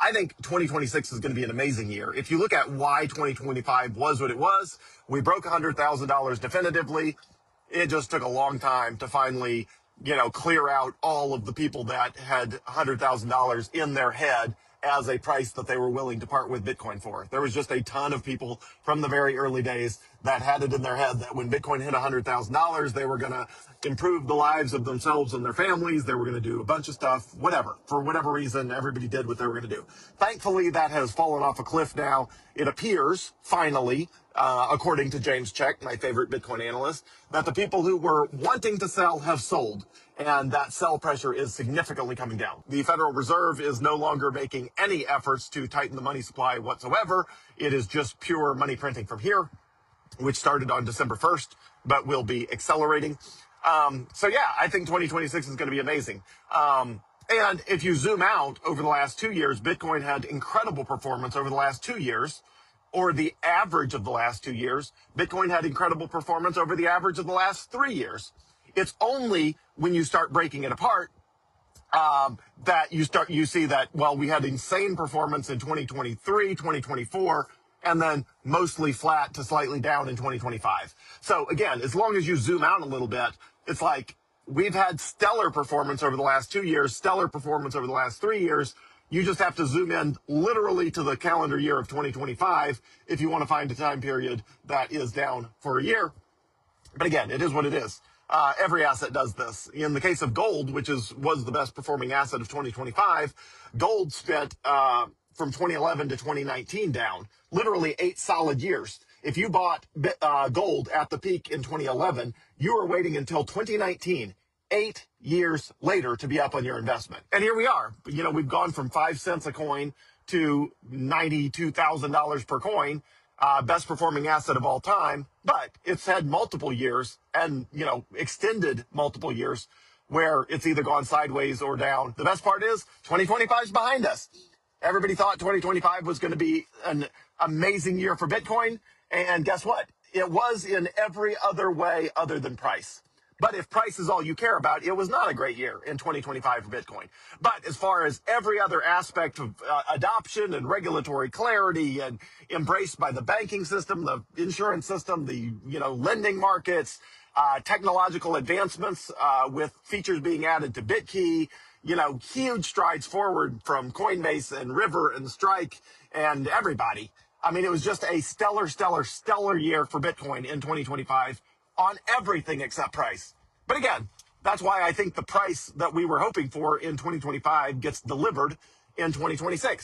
I think 2026 is going to be an amazing year. If you look at why 2025 was what it was, we broke $100,000 definitively. It just took a long time to finally, clear out all of the people that had $100,000 in their head as a price that they were willing to part with Bitcoin for. There was just a ton of people from the very early days that had it in their head that when Bitcoin hit $100,000, they were going to improve the lives of themselves and their families. They were going to do a bunch of stuff, whatever. For whatever reason, everybody did what they were going to do. Thankfully, that has fallen off a cliff now. It appears, finally, according to James Check, my favorite Bitcoin analyst, that the people who were wanting to sell have sold, and that sell pressure is significantly coming down. The Federal Reserve is no longer making any efforts to tighten the money supply whatsoever. It is just pure money printing from here, which started on December 1st, but will be accelerating. So yeah, I think 2026 is going to be amazing. And if you zoom out over the last 2 years, Bitcoin had incredible performance over the last 2 years, or the average of the last 2 years. Bitcoin had incredible performance over the average of the last 3 years. It's only when you start breaking it apart that you see that, well, we had insane performance in 2023, 2024, and then mostly flat to slightly down in 2025. So again, as long as you zoom out a little bit, it's like we've had stellar performance over the last 2 years, stellar performance over the last 3 years. You just have to zoom in literally to the calendar year of 2025 if you want to find a time period that is down for a year. But again, it is what it is. Every asset does this. In the case of gold, which was the best performing asset of 2025, gold spent from 2011 to 2019 down, literally 8 solid years. If you bought gold at the peak in 2011, you were waiting until 2019, 8 years later, to be up on your investment. And here we are. We've gone from 5 cents a coin to $92,000 per coin. Best performing asset of all time, but it's had multiple years and, extended multiple years where it's either gone sideways or down. The best part is 2025 is behind us. Everybody thought 2025 was going to be an amazing year for Bitcoin. And guess what? It was in every other way other than price. But if price is all you care about, it was not a great year in 2025 for Bitcoin. But as far as every other aspect of adoption and regulatory clarity and embraced by the banking system, the insurance system, the lending markets, technological advancements with features being added to BitKey, huge strides forward from Coinbase and River and Strike and everybody. I mean, it was just a stellar year for Bitcoin in 2025. On everything except price. But again, that's why I think the price that we were hoping for in 2025 gets delivered in 2026.